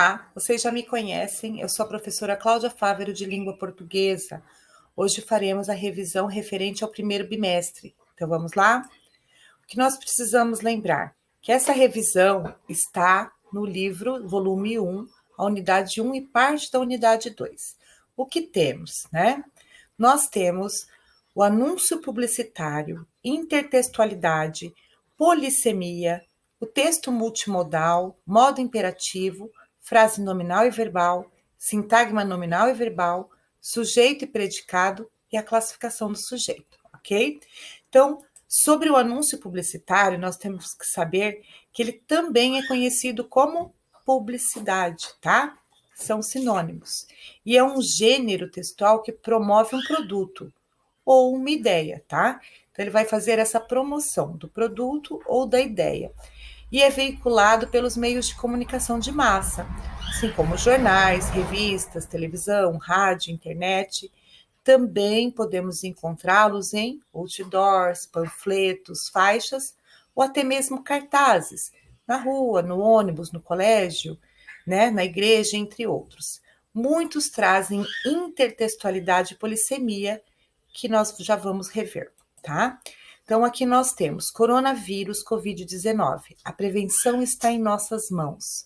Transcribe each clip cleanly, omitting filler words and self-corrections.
Olá, vocês já me conhecem, eu sou a professora Cláudia Fávero de Língua Portuguesa. Hoje faremos a revisão referente ao primeiro bimestre. Então vamos lá? O que nós precisamos lembrar? Que essa revisão está no livro, volume 1, a unidade 1 e parte da unidade 2. O que temos, né? Nós temos o anúncio publicitário, intertextualidade, polissemia, o texto multimodal, modo imperativo, frase nominal e verbal, sintagma nominal e verbal, sujeito e predicado e a classificação do sujeito, ok? Então, sobre o anúncio publicitário, nós temos que saber que ele também é conhecido como publicidade, tá? São sinônimos. E é um gênero textual que promove um produto ou uma ideia, tá? Então, ele vai fazer essa promoção do produto ou da ideia. E é veiculado pelos meios de comunicação de massa, assim como jornais, revistas, televisão, rádio, internet. Também podemos encontrá-los em outdoors, panfletos, faixas ou até mesmo cartazes, na rua, no ônibus, no colégio, né, na igreja, entre outros. Muitos trazem intertextualidade e polissemia, que nós já vamos rever, tá? Então, aqui nós temos coronavírus, Covid-19. A prevenção está em nossas mãos.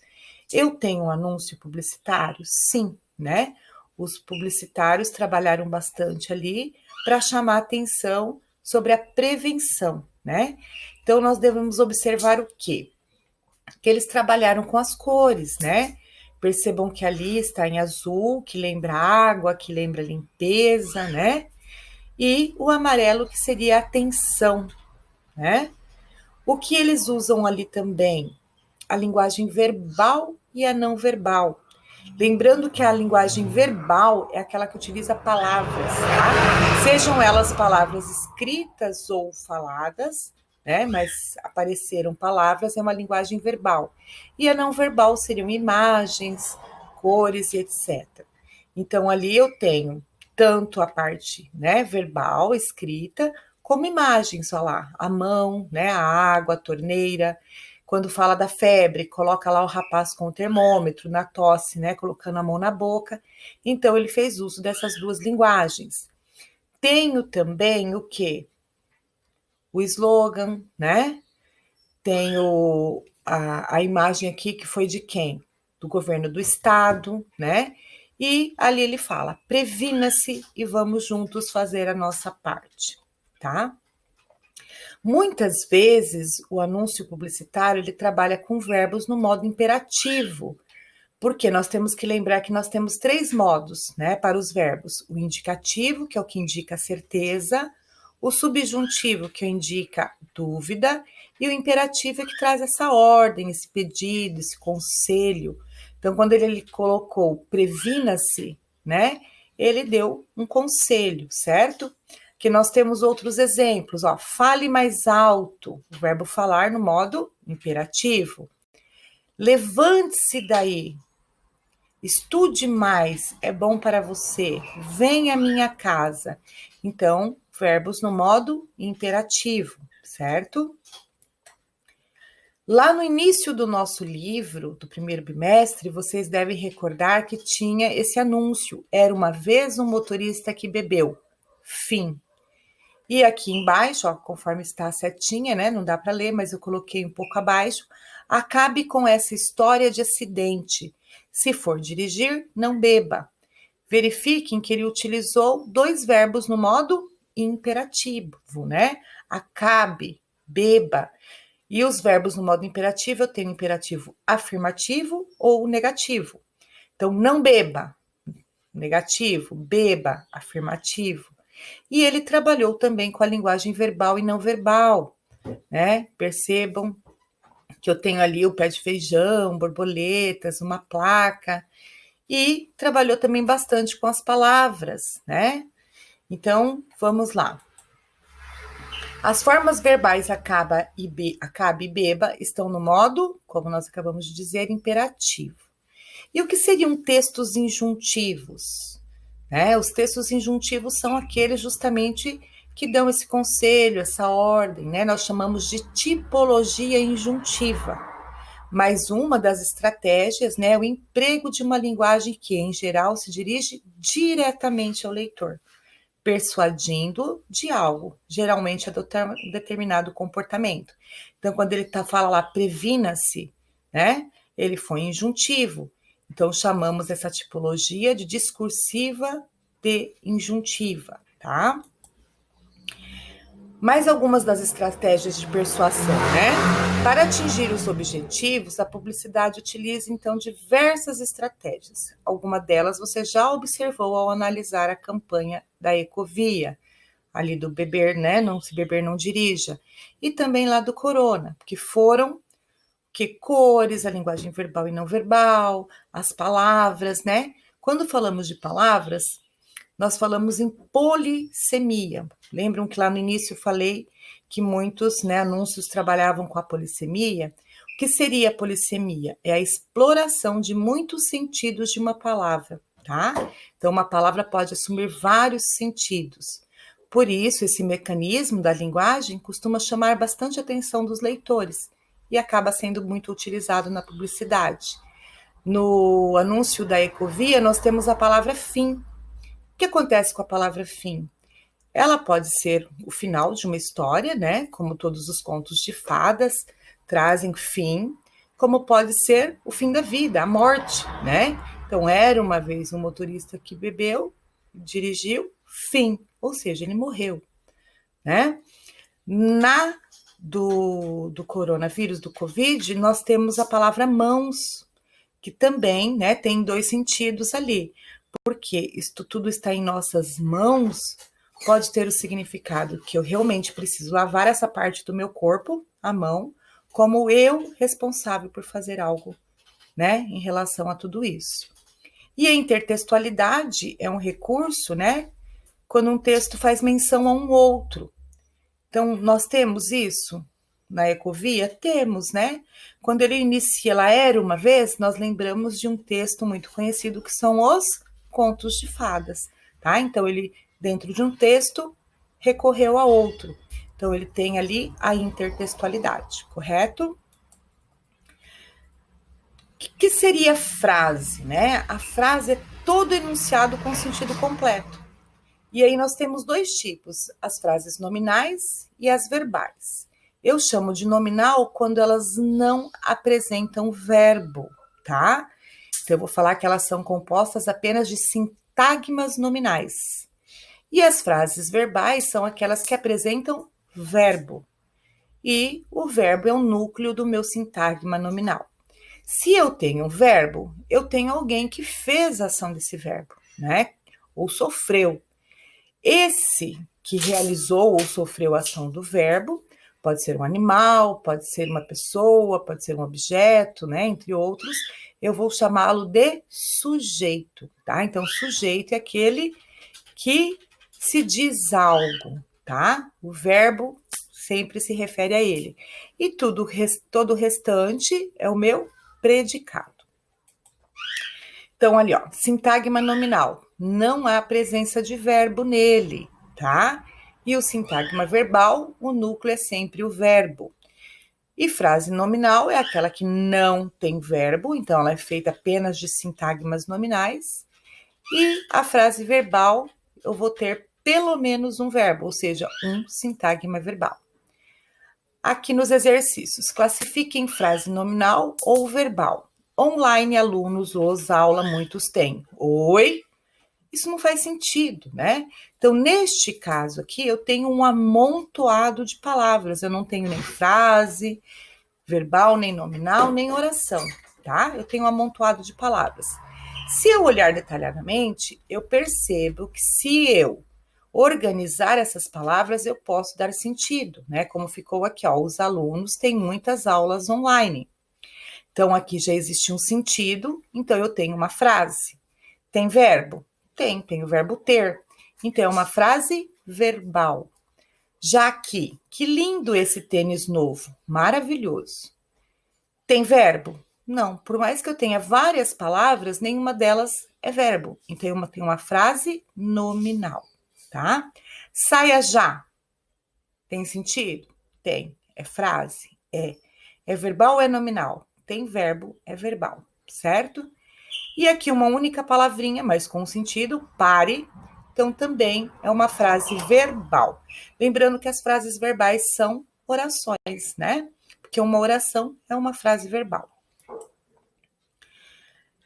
Eu tenho um anúncio publicitário? Sim, né? Os publicitários trabalharam bastante ali para chamar atenção sobre a prevenção, né? Então, nós devemos observar o quê? Que eles trabalharam com as cores, né? Percebam que ali está em azul, que lembra água, que lembra limpeza, né? E o amarelo, que seria atenção, né? O que eles usam ali também? A linguagem verbal e a não verbal. Lembrando que a linguagem verbal é aquela que utiliza palavras, tá? Sejam elas palavras escritas ou faladas, né? Mas apareceram palavras, é uma linguagem verbal. E a não verbal seriam imagens, cores e etc. Então, ali eu tenho tanto a parte, né, verbal, escrita, como imagens, olha lá, a mão, né, a água, a torneira. Quando fala da febre, coloca lá o rapaz com o termômetro, na tosse, né, colocando a mão na boca. Então, ele fez uso dessas duas linguagens. Tenho também o quê? O slogan, né? Tenho a imagem aqui que foi de quem? Do governo do estado, né? E ali ele fala, previna-se e vamos juntos fazer a nossa parte, tá? Muitas vezes o anúncio publicitário ele trabalha com verbos no modo imperativo, porque nós temos que lembrar que nós temos 3 modos, né, para os verbos: o indicativo, que é o que indica certeza, o subjuntivo, que indica dúvida, e o imperativo é que traz essa ordem, esse pedido, esse conselho. Então, quando ele colocou previna-se, né, ele deu um conselho, certo? Que nós temos outros exemplos, ó, fale mais alto, o verbo falar no modo imperativo. Levante-se daí, estude mais, é bom para você, venha à minha casa. Então, verbos no modo imperativo, certo? Lá no início do nosso livro, do primeiro bimestre, vocês devem recordar que tinha esse anúncio, era uma vez um motorista que bebeu, fim. E aqui embaixo, ó, conforme está a setinha, né? Não dá para ler, mas eu coloquei um pouco abaixo. Acabe com essa história de acidente. Se for dirigir, não beba. Verifiquem que ele utilizou 2 verbos no modo imperativo, né? Acabe, beba. E os verbos no modo imperativo, eu tenho imperativo afirmativo ou negativo. Então, não beba, negativo, beba, afirmativo. E ele trabalhou também com a linguagem verbal e não verbal, né? Percebam que eu tenho ali o pé de feijão, borboletas, uma placa, e trabalhou também bastante com as palavras, né? Então, vamos lá. As formas verbais acaba e beba estão no modo, como nós acabamos de dizer, imperativo. E o que seriam textos injuntivos? Os textos injuntivos são aqueles justamente que dão esse conselho, essa ordem, né? Nós chamamos de tipologia injuntiva. Mas uma das estratégias, né, é o emprego de uma linguagem que, em geral, se dirige diretamente ao leitor, persuadindo de algo, geralmente adotar um determinado comportamento. Então, quando ele fala lá, previna-se, né, ele foi injuntivo. Então, chamamos essa tipologia de discursiva de injuntiva, tá? Mais algumas das estratégias de persuasão, né? Para atingir os objetivos, a publicidade utiliza, então, diversas estratégias. Alguma delas você já observou ao analisar a campanha da Ecovia, ali do beber, né? Não se beber, não dirija. E também lá do Corona, que foram cores, a linguagem verbal e não verbal, as palavras, né? Quando falamos de palavras, nós falamos em polissemia. Lembram que lá no início eu falei que muitos, né, anúncios trabalhavam com a polissemia? O que seria a polissemia? É a exploração de muitos sentidos de uma palavra, tá? Então, uma palavra pode assumir vários sentidos. Por isso, esse mecanismo da linguagem costuma chamar bastante a atenção dos leitores e acaba sendo muito utilizado na publicidade. No anúncio da Ecovia, nós temos a palavra fim. O que acontece com a palavra fim? Ela pode ser o final de uma história, né? Como todos os contos de fadas trazem fim, como pode ser o fim da vida, a morte, né? Então, era uma vez um motorista que bebeu, dirigiu, fim, ou seja, ele morreu, né? Do coronavírus, do Covid, nós temos a palavra mãos, que também, né, tem dois sentidos ali, porque isto tudo está em nossas mãos, pode ter o significado que eu realmente preciso lavar essa parte do meu corpo, a mão, como eu responsável por fazer algo, né, em relação a tudo isso. E a intertextualidade é um recurso, né, quando um texto faz menção a um outro. Então, nós temos isso na Ecovia? Temos, né? Quando ele inicia Lá Era Uma Vez, nós lembramos de um texto muito conhecido que são os contos de fadas, tá? Então, ele, dentro de um texto, recorreu a outro. Então, ele tem ali a intertextualidade, correto? O que seria frase, né? A frase é todo enunciado com sentido completo. E aí nós temos dois tipos, as frases nominais e as verbais. Eu chamo de nominal quando elas não apresentam verbo, tá? Então eu vou falar que elas são compostas apenas de sintagmas nominais. E as frases verbais são aquelas que apresentam verbo. E o verbo é o núcleo do meu sintagma nominal. Se eu tenho um verbo, eu tenho alguém que fez a ação desse verbo, né? Ou sofreu. Esse que realizou ou sofreu a ação do verbo, pode ser um animal, pode ser uma pessoa, pode ser um objeto, né, entre outros, eu vou chamá-lo de sujeito, tá? Então, sujeito é aquele que se diz algo, tá? O verbo sempre se refere a ele. E todo o restante é o meu predicado. Então, ali, ó, sintagma nominal. Não há presença de verbo nele, tá? E o sintagma verbal, o núcleo é sempre o verbo. E frase nominal é aquela que não tem verbo, então ela é feita apenas de sintagmas nominais. E a frase verbal, eu vou ter pelo menos um verbo, ou seja, um sintagma verbal. Aqui nos exercícios, classifiquem frase nominal ou verbal. Online, alunos, os, aula, muitos têm. Oi? Isso não faz sentido, né? Então, neste caso aqui, eu tenho um amontoado de palavras. Eu não tenho nem frase verbal, nem nominal, nem oração, tá? Eu tenho um amontoado de palavras. Se eu olhar detalhadamente, eu percebo que se eu organizar essas palavras, eu posso dar sentido, né? Como ficou aqui, ó, os alunos têm muitas aulas online. Então, aqui já existe um sentido, então eu tenho uma frase. Tem verbo? Tem o verbo ter. Então, é uma frase verbal. Já aqui, que lindo esse tênis novo, maravilhoso. Tem verbo? Não, por mais que eu tenha várias palavras, nenhuma delas é verbo. Então, tem uma frase nominal, tá? Saia já. Tem sentido? Tem. É frase? É. É verbal ou é nominal? tem verbo, é verbal, certo? E aqui uma única palavrinha, mas com sentido, pare. Então, também é uma frase verbal. Lembrando que as frases verbais são orações, né? Porque uma oração é uma frase verbal.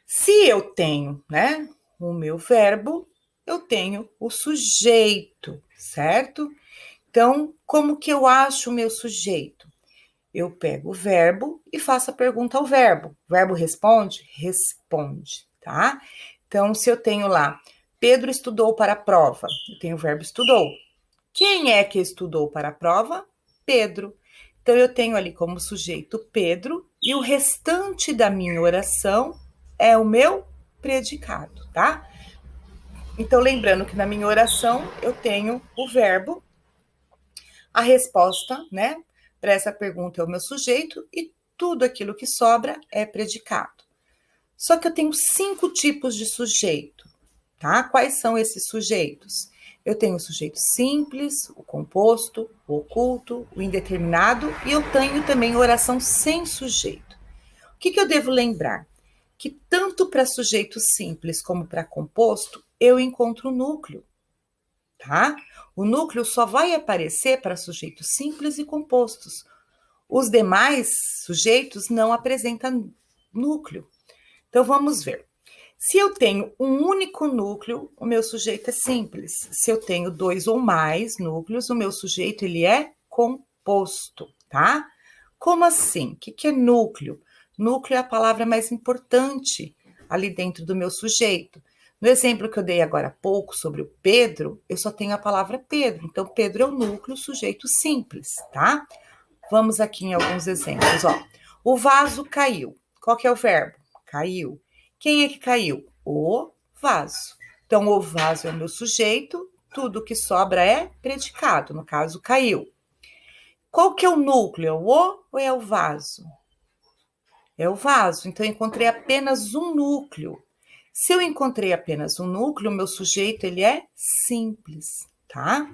Se eu tenho, né, o meu verbo, eu tenho o sujeito, certo? Então, como que eu acho o meu sujeito? Eu pego o verbo e faço a pergunta ao verbo. O verbo responde? Responde, tá? Então, se eu tenho lá, Pedro estudou para a prova, eu tenho o verbo estudou. Quem é que estudou para a prova? Pedro. Então, eu tenho ali como sujeito Pedro e o restante da minha oração é o meu predicado, tá? Então, lembrando que na minha oração eu tenho o verbo, a resposta, né, para essa pergunta é o meu sujeito e tudo aquilo que sobra é predicado. Só que eu tenho 5 tipos de sujeito, tá? Quais são esses sujeitos? Eu tenho o sujeito simples, o composto, o oculto, o indeterminado e eu tenho também oração sem sujeito. O que eu devo lembrar? Que tanto para sujeito simples como para composto, eu encontro o núcleo, tá? O núcleo só vai aparecer para sujeitos simples e compostos. Os demais sujeitos não apresentam núcleo. Então, vamos ver. Se eu tenho um único núcleo, o meu sujeito é simples. Se eu tenho 2 ou mais núcleos, o meu sujeito ele é composto, tá? Como assim? O que é núcleo? Núcleo é a palavra mais importante ali dentro do meu sujeito. No exemplo que eu dei agora há pouco sobre o Pedro, eu só tenho a palavra Pedro. Então, Pedro é o núcleo, sujeito simples, tá? Vamos aqui em alguns exemplos, ó. O vaso caiu. Qual que é o verbo? Caiu. Quem é que caiu? O vaso. Então, o vaso é o meu sujeito, tudo que sobra é predicado, no caso, caiu. Qual que é o núcleo? É o ou é o vaso? É o vaso. Então, eu encontrei apenas um núcleo. Se eu encontrei apenas um núcleo, o meu sujeito, ele é simples, tá?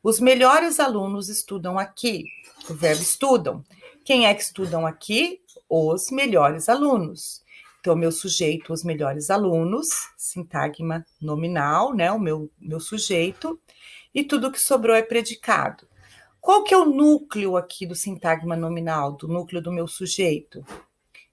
Os melhores alunos estudam aqui. O verbo estudam. Quem é que estudam aqui? Os melhores alunos. Então, meu sujeito, os melhores alunos, sintagma nominal, né? O meu sujeito. E tudo que sobrou é predicado. Qual que é o núcleo aqui do sintagma nominal, do núcleo do meu sujeito?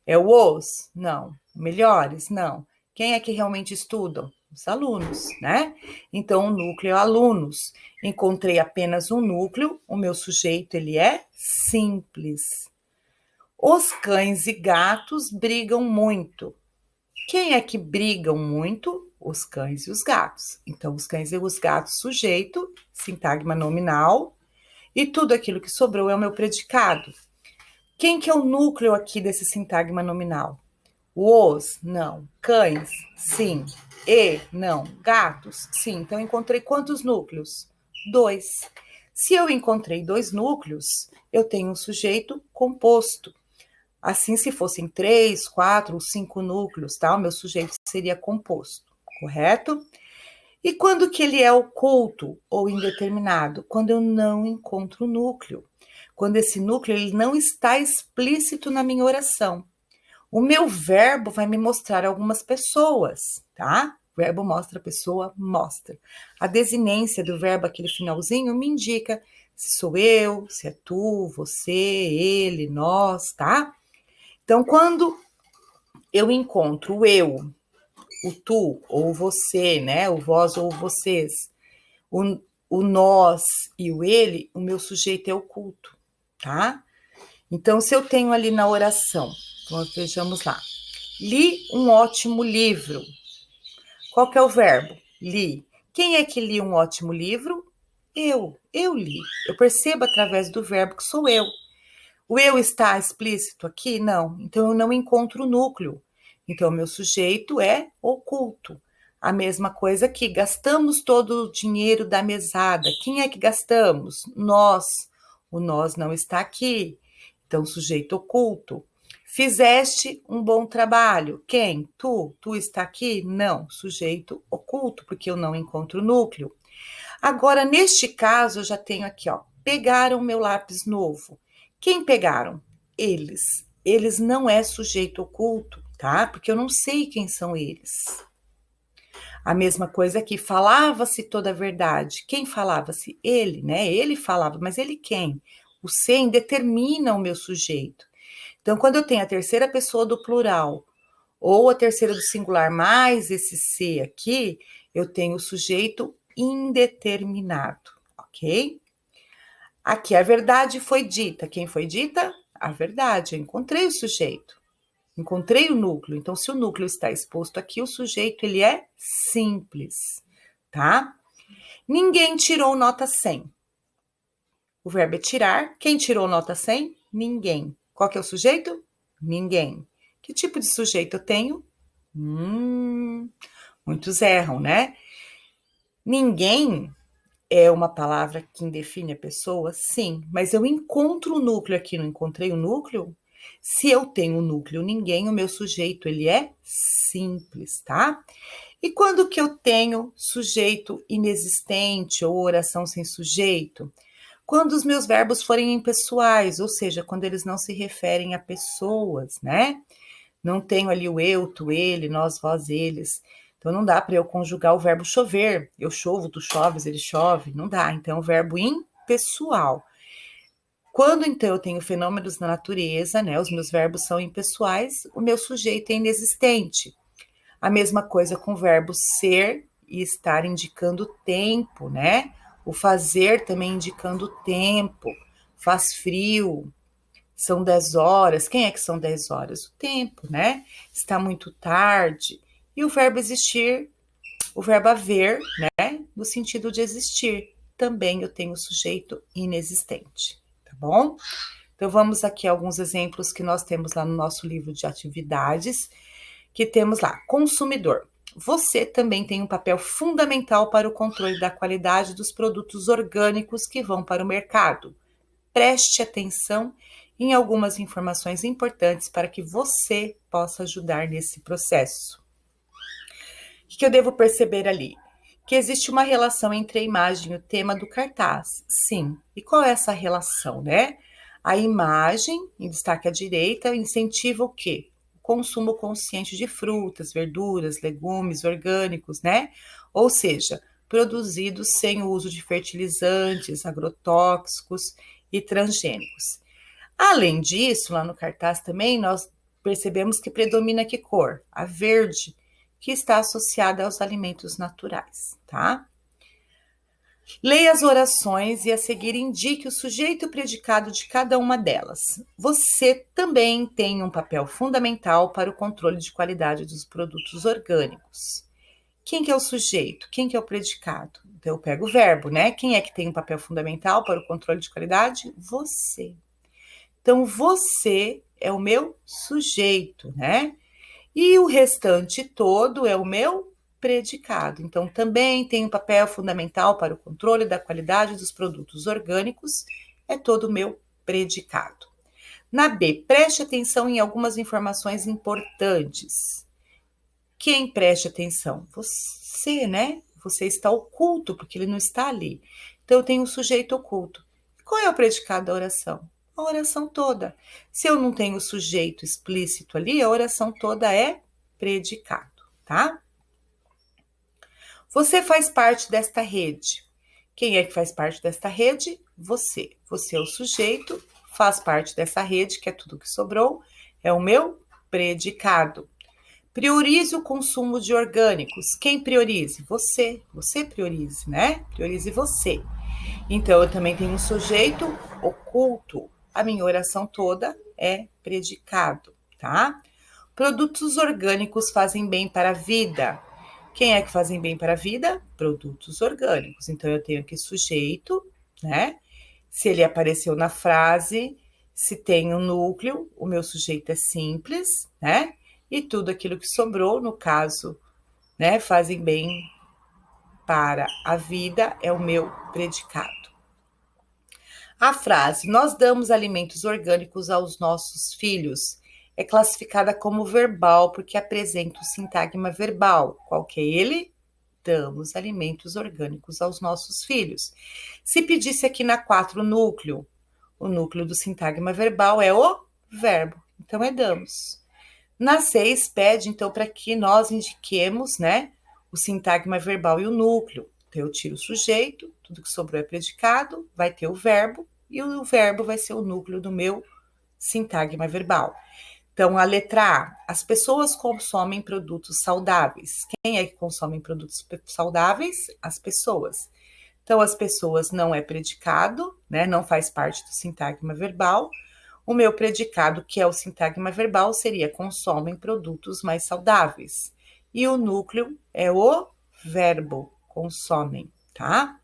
É o os? Não. Melhores? Não. Quem é que realmente estudam? Os alunos, né? Então, o núcleo é alunos. Encontrei apenas um núcleo, o meu sujeito, ele é simples. Os cães e gatos brigam muito. Quem é que brigam muito? Os cães e os gatos. Então, os cães e os gatos, sujeito, sintagma nominal, e tudo aquilo que sobrou é o meu predicado. Quem que é o núcleo aqui desse sintagma nominal? Os, não. Cães, sim. E, não. Gatos, sim. Então, eu encontrei quantos núcleos? 2. Se eu encontrei 2 núcleos, eu tenho um sujeito composto. Assim, se fossem 3, 4 ou 5 núcleos, tá? O meu sujeito seria composto, correto? E quando que ele é oculto ou indeterminado? Quando eu não encontro o núcleo. Quando esse núcleo ele não está explícito na minha oração. O meu verbo vai me mostrar algumas pessoas, tá? O verbo mostra a pessoa, mostra. A desinência do verbo, aquele finalzinho, me indica se sou eu, se é tu, você, ele, nós, tá? Então, quando eu encontro o eu, o tu ou você, né? O vós ou vocês, o nós e o ele, o meu sujeito é oculto, tá? Então, se eu tenho ali na oração, vejamos lá. Li um ótimo livro. Qual que é o verbo? Li. Quem é que li um ótimo livro? Eu li. Eu percebo através do verbo que sou eu. O eu está explícito aqui? Não. Então, eu não encontro o núcleo. Então, o meu sujeito é oculto. A mesma coisa aqui, gastamos todo o dinheiro da mesada. Quem é que gastamos? Nós. O nós não está aqui. Então, sujeito oculto. Fizeste um bom trabalho. Quem? Tu. Tu está aqui? Não. Sujeito oculto, porque eu não encontro o núcleo. Agora, neste caso, eu já tenho aqui, ó. Pegaram meu lápis novo. Quem pegaram? Eles. eles não é sujeito oculto, tá? Porque eu não sei quem são eles. A mesma coisa aqui, falava-se toda a verdade. Quem falava-se? Ele, né? Ele falava, mas ele quem? O sem determina o meu sujeito. Então, quando eu tenho a terceira pessoa do plural ou a terceira do singular mais esse se aqui, eu tenho o sujeito indeterminado, ok? Aqui a verdade foi dita. Quem foi dita? A verdade. Eu encontrei o sujeito. Encontrei o núcleo. Então, se o núcleo está exposto aqui, o sujeito ele é simples, tá? Ninguém tirou nota 100. O verbo é tirar. Quem tirou nota 100? Ninguém. Qual que é o sujeito? Ninguém. Que tipo de sujeito eu tenho? Muitos erram, né? Ninguém é uma palavra que define a pessoa? Sim, mas eu encontro o núcleo aqui, não encontrei o núcleo? Se eu tenho o núcleo ninguém, o meu sujeito ele é simples, tá? E quando que eu tenho sujeito inexistente ou oração sem sujeito? Quando os meus verbos forem impessoais, ou seja, quando eles não se referem a pessoas, né? Não tenho ali o eu, tu, ele, nós, vós, eles. Então, não dá para eu conjugar o verbo chover. Eu chovo, tu choves, ele chove. Não dá. Então, é um verbo impessoal. Quando, então, eu tenho fenômenos na natureza, né? Os meus verbos são impessoais, o meu sujeito é inexistente. A mesma coisa com o verbo ser e estar indicando tempo, né? O fazer também indicando tempo. Faz frio, são 10 horas. Quem é que são 10 horas? O tempo, né? Está muito tarde. E o verbo existir, o verbo haver, né? No sentido de existir. Também eu tenho o sujeito inexistente, tá bom? Então, vamos aqui a alguns exemplos que nós temos lá no nosso livro de atividades, que temos lá, consumidor. Você também tem um papel fundamental para o controle da qualidade dos produtos orgânicos que vão para o mercado. Preste atenção em algumas informações importantes para que você possa ajudar nesse processo. O que eu devo perceber ali? Que existe uma relação entre a imagem e o tema do cartaz. Sim. E qual é essa relação, né? A imagem, em destaque à direita, incentiva o quê? O consumo consciente de frutas, verduras, legumes orgânicos, né? Ou seja, produzidos sem o uso de fertilizantes, agrotóxicos e transgênicos. Além disso, lá no cartaz também, nós percebemos que predomina que cor? A verde, que está associada aos alimentos naturais, tá? Leia as orações e a seguir indique o sujeito e o predicado de cada uma delas. Você também tem um papel fundamental para o controle de qualidade dos produtos orgânicos. Quem que é o sujeito? Quem que é o predicado? Então, eu pego o verbo, né? Quem é que tem um papel fundamental para o controle de qualidade? Você. Então, você é o meu sujeito, né? E o restante todo é o meu predicado. Então, também tem um papel fundamental para o controle da qualidade dos produtos orgânicos, é todo o meu predicado. Na B, preste atenção em algumas informações importantes. Quem preste atenção? Você, né? Você está oculto, porque ele não está ali. Então, eu tenho um sujeito oculto. Qual é o predicado da oração? A oração toda. Se eu não tenho o sujeito explícito ali, a oração toda é predicado, tá? Você faz parte desta rede. Quem é que faz parte desta rede? Você. Você é o sujeito, faz parte dessa rede, que é tudo que sobrou, é o meu predicado. Priorize o consumo de orgânicos. Quem priorize? Você. Você priorize, né? Priorize você. Então, eu também tenho um sujeito oculto. A minha oração toda é predicado, tá? Produtos orgânicos fazem bem para a vida. Quem é que fazem bem para a vida? Produtos orgânicos. Então, eu tenho aqui sujeito, né? Se ele apareceu na frase, se tem um núcleo, o meu sujeito é simples, né? E tudo aquilo que sobrou, no caso, né, fazem bem para a vida, é o meu predicado. A frase, nós damos alimentos orgânicos aos nossos filhos, é classificada como verbal porque apresenta o sintagma verbal. Qual que é ele? Damos alimentos orgânicos aos nossos filhos. Se pedisse aqui na 4 o núcleo do sintagma verbal é o verbo. Então, é damos. Na 6, pede, então, para que nós indiquemos, né, o sintagma verbal e o núcleo. Então, eu tiro o sujeito, tudo que sobrou é predicado, vai ter o verbo, e o verbo vai ser o núcleo do meu sintagma verbal. Então, a letra A, as pessoas consomem produtos saudáveis. Quem é que consome produtos saudáveis? As pessoas. Então, as pessoas não é predicado, né? Não faz parte do sintagma verbal. O meu predicado, que é o sintagma verbal, seria consomem produtos mais saudáveis. E o núcleo é o verbo, consomem, tá?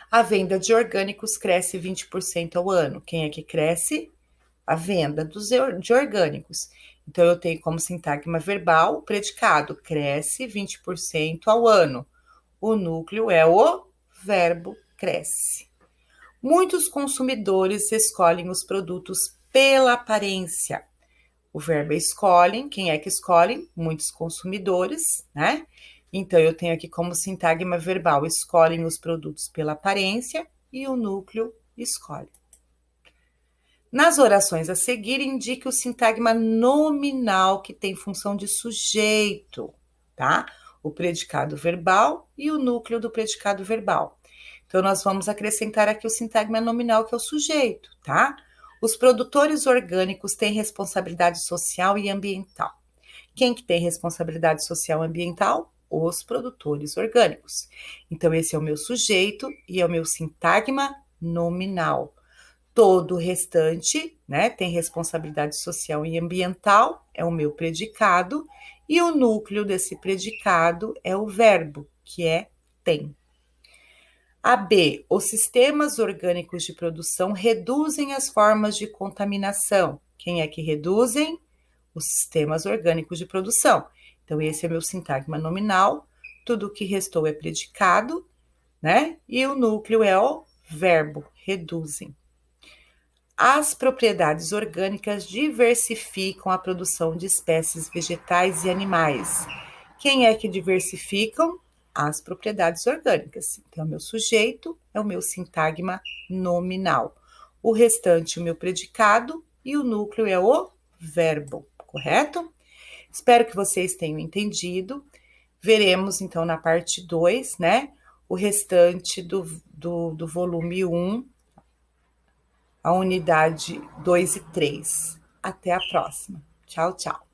A venda de orgânicos cresce 20% ao ano. Quem é que cresce? A venda de orgânicos. Então, eu tenho como sintagma verbal o predicado cresce 20% ao ano. O núcleo é o verbo cresce. Muitos consumidores escolhem os produtos pela aparência. O verbo é escolhem. Quem é que escolhem? Muitos consumidores, né? Então, eu tenho aqui como sintagma verbal escolhem os produtos pela aparência e o núcleo escolhe. Nas orações a seguir, indique o sintagma nominal que tem função de sujeito, tá? O predicado verbal e o núcleo do predicado verbal. Então, nós vamos acrescentar aqui o sintagma nominal, que é o sujeito, tá? Os produtores orgânicos têm responsabilidade social e ambiental. Quem que tem responsabilidade social e ambiental? Os produtores orgânicos. Então, esse é o meu sujeito e é o meu sintagma nominal. Todo o restante, né, tem responsabilidade social e ambiental, é o meu predicado, e o núcleo desse predicado é o verbo, que é tem. A B, os sistemas orgânicos de produção reduzem as formas de contaminação. Quem é que reduzem? Os sistemas orgânicos de produção. Então, esse é meu sintagma nominal, tudo o que restou é predicado, né? E o núcleo é o verbo, reduzem. As propriedades orgânicas diversificam a produção de espécies vegetais e animais. Quem é que diversificam? As propriedades orgânicas. Então, o meu sujeito é o meu sintagma nominal. O restante, o meu predicado, e o núcleo é o verbo, correto? Espero que vocês tenham entendido. Veremos, então, na parte 2, né? O restante do volume 1, a unidade 2 e 3. Até a próxima. Tchau, tchau.